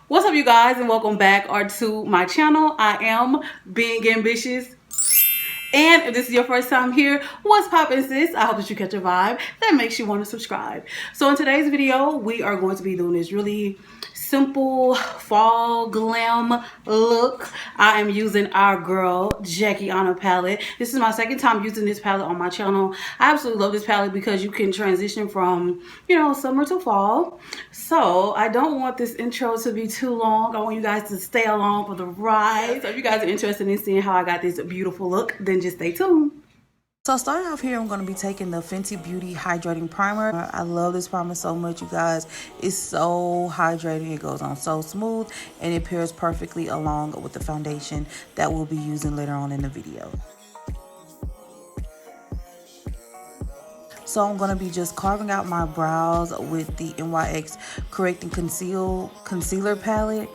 What's up, you guys, and welcome back to my channel. I am being ambitious. And if this is your first time here, what's poppin', sis? I hope that you catch a vibe that makes you want to subscribe. So in today's video, we are going to be doing this really simple fall glam look. I am using our girl Jackie Aina Palette. This is my second time using this palette on my channel. I absolutely love this palette because you can transition from, summer to fall. So I don't want this intro to be too long. I want you guys to stay along for the ride. So if you guys are interested in seeing how I got this beautiful look, then just stay tuned. So starting off here, I'm going to be taking the Fenty Beauty Hydrating Primer. I love this primer so much, you guys. It's so hydrating. It goes on so smooth, and it pairs perfectly along with the foundation that we'll be using later on in the video. So I'm going to be just carving out my brows with the NYX Correct and Concealer palette.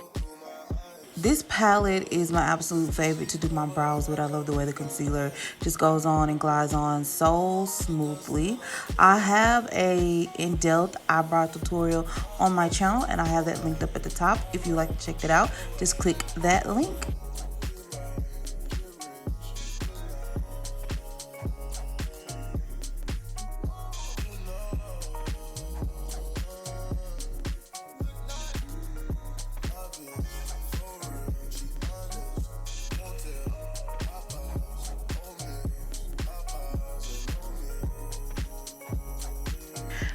This palette is my absolute favorite to do my brows with. I love the way the concealer just goes on and glides on so smoothly. I have a in-depth eyebrow tutorial on my channel, and I have that linked up at the top. If you'd like to check it out, just click that link.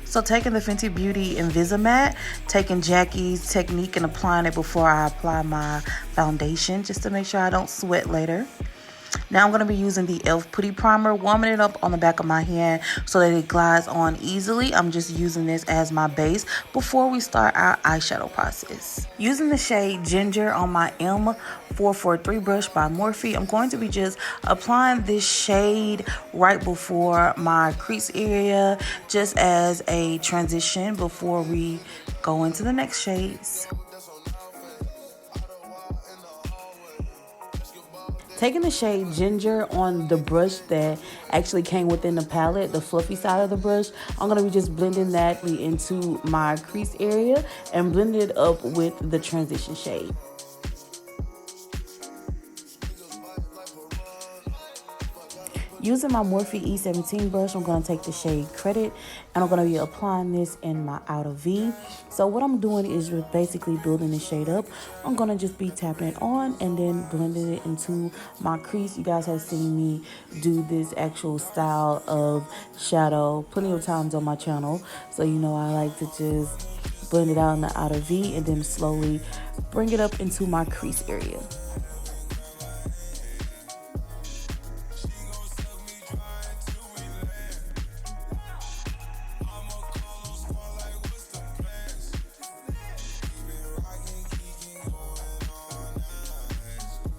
So taking the Fenty Beauty Invisimatte, taking Jackie's technique and applying it before I apply my foundation, just to make sure I don't sweat later. Now I'm going to be using the e.l.f. Putty Primer, warming it up on the back of my hand so that it glides on easily. I'm just using this as my base before we start our eyeshadow process. Using the shade Ginger on my M443 brush by Morphe, I'm going to be just applying this shade right before my crease area, just as a transition before we go into the next shades. Taking the shade Ginger on the brush that actually came within the palette, the fluffy side of the brush, I'm going to be just blending that into my crease area and blend it up with the transition shade. Using my Morphe E17 brush, I'm going to take the shade Credit, and I'm going to be applying this in my outer V. So what I'm doing is just basically building the shade up. I'm going to just be tapping it on and then blending it into my crease. You guys have seen me do this actual style of shadow plenty of times on my channel. So you know I like to just blend it out in the outer V and then slowly bring it up into my crease area.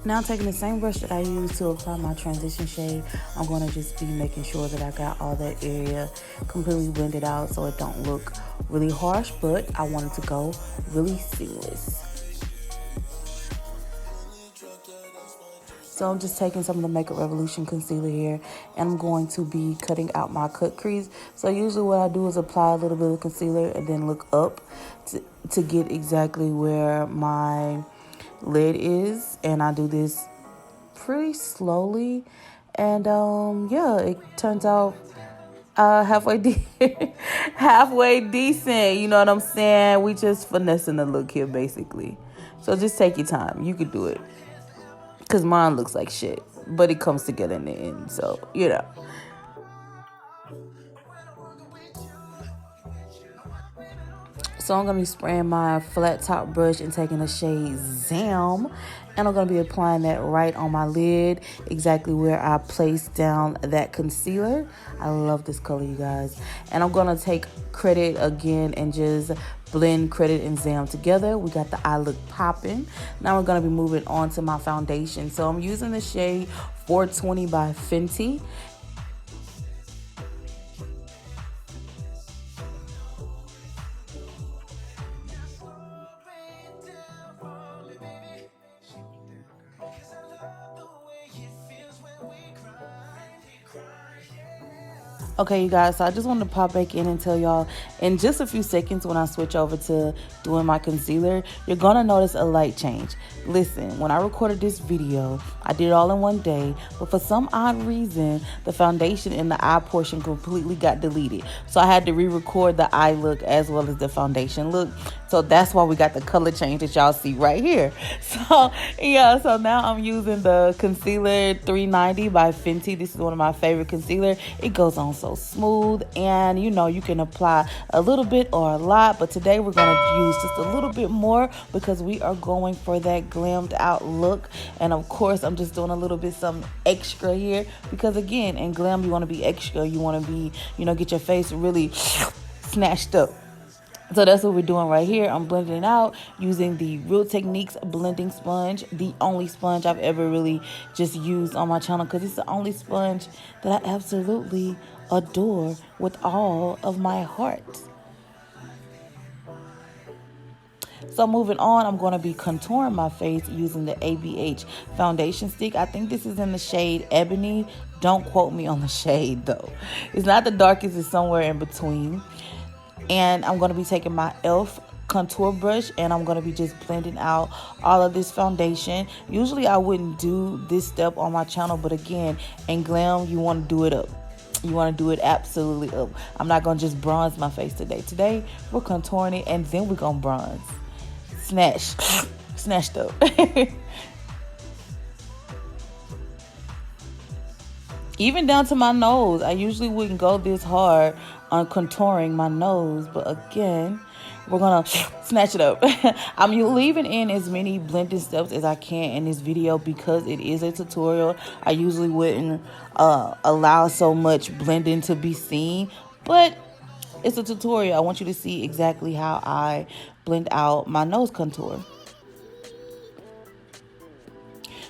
Now taking the same brush that I used to apply my transition shade, I'm going to just be making sure that I got all that area completely blended out so it don't look really harsh, but I want it to go really seamless. So I'm just taking some of the Makeup Revolution concealer here, and I'm going to be cutting out my cut crease. So usually what I do is apply a little bit of concealer and then look up to get exactly where my lid is, and I do this pretty slowly, and yeah, it turns out halfway decent, you know what I'm saying? We just finessing the look here basically. So just take your time, you could do it, because mine looks like shit, but it comes together in the end, so you know. So I'm going to be spraying my flat top brush and taking the shade Zam, and I'm going to be applying that right on my lid, exactly where I placed down that concealer. I love this color, you guys. And I'm going to take Credit again and just blend Credit and Zam together. We got the eye look popping. Now we're going to be moving on to my foundation. So I'm using the shade 420 by Fenty. Okay, you guys, so I just wanted to pop back in and tell y'all in just a few seconds when I switch over to doing my concealer, you're gonna notice a light change. Listen, when I recorded this video, I did it all in one day, but for some odd reason, the foundation in the eye portion completely got deleted. So I had to re-record the eye look as well as the foundation look. So that's why we got the color change that y'all see right here. So yeah, so now I'm using the concealer 390 by Fenty. This is one of my favorite concealer. It goes on so smooth, and you know, you can apply a little bit or a lot, but today we're going to use just a little bit more because we are going for that glammed out look. And of course, I'm just doing a little bit some extra here because again, in glam you want to be extra. You want to be, you know, get your face really snatched up. So that's what we're doing right here. I'm blending it out using the Real Techniques blending sponge, the only sponge I've ever really just used on my channel because it's the only sponge that I absolutely adore with all of my heart. So moving on, I'm going to be contouring my face using the ABH foundation stick. I think this is in the shade Ebony. Don't quote me on the shade though. It's not the darkest, it's somewhere in between. And I'm going to be taking my e.l.f. contour brush and I'm going to be just blending out all of this foundation. Usually I wouldn't do this step on my channel, but again, in glam, you want to do it up. You want to do it absolutely up. I'm not going to just bronze my face today. Today, we're contouring it and then we're going to bronze. Snatched up. Even down to my nose. I usually wouldn't go this hard on contouring my nose, but again, we're gonna snatch it up. I'm leaving in as many blending steps as I can in this video because it is a tutorial. I usually wouldn't allow so much blending to be seen, but it's a tutorial. I want you to see exactly how I blend out my nose contour.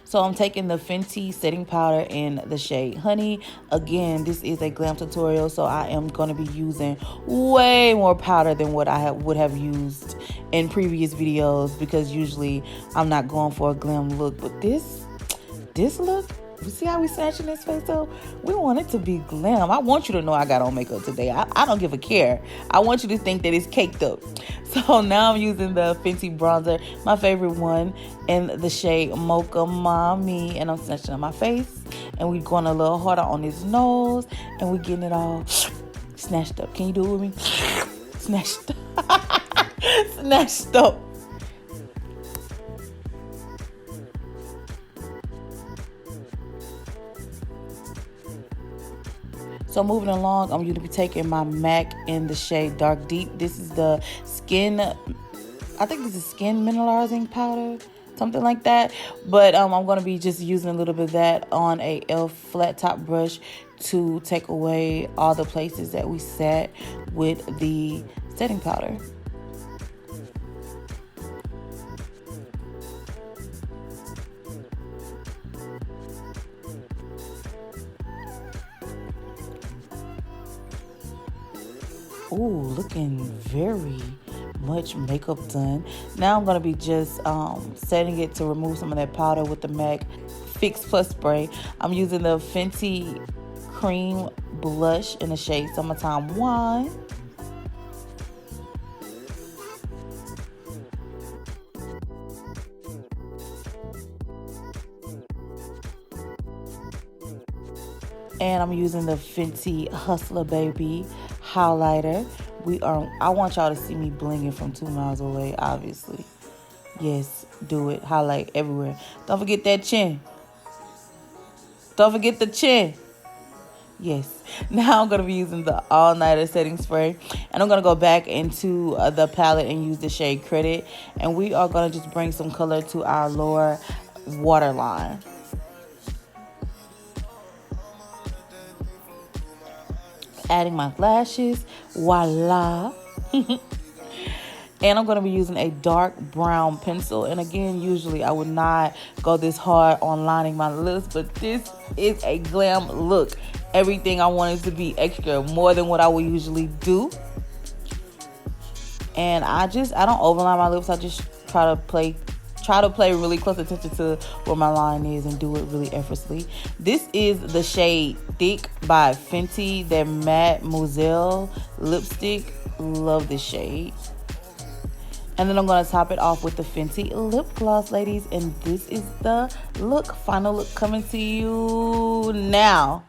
So I'm taking the Fenty setting powder in the shade Honey. Again, this is a glam tutorial, so I am going to be using way more powder than what I would have used in previous videos because usually I'm not going for a glam look. But this look, you see how we snatching this face up? We want it to be glam. I want you to know I got on makeup today. I don't give a care. I want you to think that it's caked up. So now I'm using the Fenty bronzer, my favorite one, in the shade Mocha Mommy. And I'm snatching on my face. And we're going a little harder on this nose. And we're getting it all snatched up. Can you do it with me? Snatched up. Snatched up. So moving along, I'm going to be taking my MAC in the shade Dark Deep. This is the skin, I think this is skin mineralizing powder, something like that. But I'm going to be just using a little bit of that on a e.l.f. flat top brush to take away all the places that we set with the setting powder. Ooh, looking very much makeup done. Now I'm going to be just setting it to remove some of that powder with the MAC Fix Plus Spray. I'm using the Fenty Cream Blush in the shade Summertime Wine. And I'm using the Fenty Hustler Baby highlighter. I want y'all to see me blinging from 2 miles away, obviously. Yes, do it. Highlight everywhere. Don't forget that chin. Don't forget the chin. Yes. Now I'm going to be using the All Nighter setting spray. And I'm going to go back into the palette and use the shade Credit. And we are going to just bring some color to our lower waterline. Adding my lashes. Voila. And I'm going to be using a dark brown pencil. And again, usually I would not go this hard on lining my lips, but this is a glam look. Everything I wanted to be extra, more than what I would usually do. And I don't overline my lips. I just try try to pay really close attention to where my line is and do it really effortlessly. This is the shade Thick by Fenty, that matte Moselle lipstick. Love this shade. And then I'm going to top it off with the Fenty lip gloss, ladies. And this is the look. Final look coming to you now.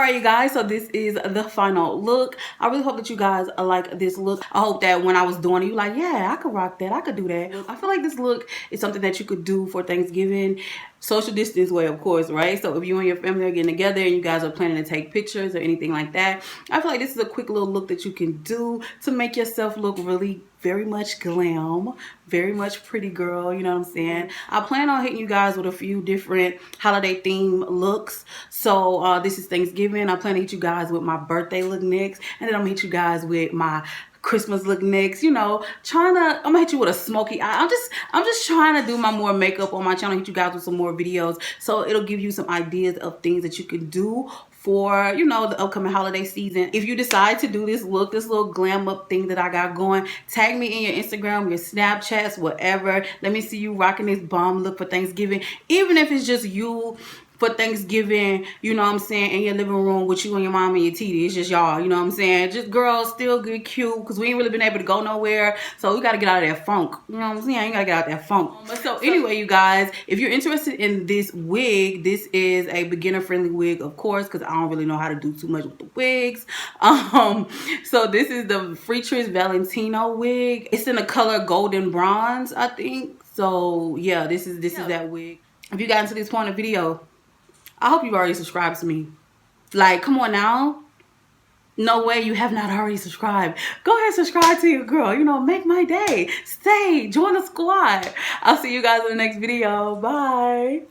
You guys, so this is the final look. I really hope that you guys like this look. I hope that when I was doing it, you like, yeah, I could rock that, I could do that. I feel like this look is something that you could do for Thanksgiving, social distance way, of course, right? So if you and your family are getting together and you guys are planning to take pictures or anything like that, I feel like this is a quick little look that you can do to make yourself look really very much glam, very much pretty girl, you know what I'm saying? I plan on hitting you guys with a few different holiday theme looks. So this is Thanksgiving. I plan to hit you guys with my birthday look next, and then I'm gonna hit you guys with my Christmas look next. You know, I'm gonna hit you with a smoky eye. I'm just trying to do my more makeup on my channel, hit you guys with some more videos, so it'll give you some ideas of things that you can do for, you know, the upcoming holiday season. If you decide to do this look, this little glam up thing that I got going, tag me in your Instagram, your Snapchats, whatever. Let me see you rocking this bomb look for Thanksgiving. Even if it's just you for Thanksgiving, you know what I'm saying, in your living room with you and your mom and your TD. It's just y'all, you know what I'm saying? Just girls, still good, cute, because we ain't really been able to go nowhere. So we got to get out of that funk. You know what I'm saying? You got to get out of that funk. So anyway, you guys, if you're interested in this wig, this is a beginner-friendly wig, of course, because I don't really know how to do too much with the wigs. So this is the Freetress Valentino wig. It's in the color golden bronze, I think. So yeah, this is that wig. If you got into this point of the video, I hope you've already subscribed to me. Like, come on now. No way you have not already subscribed. Go ahead and subscribe to your girl. You know, make my day. Stay. Join the squad. I'll see you guys in the next video. Bye.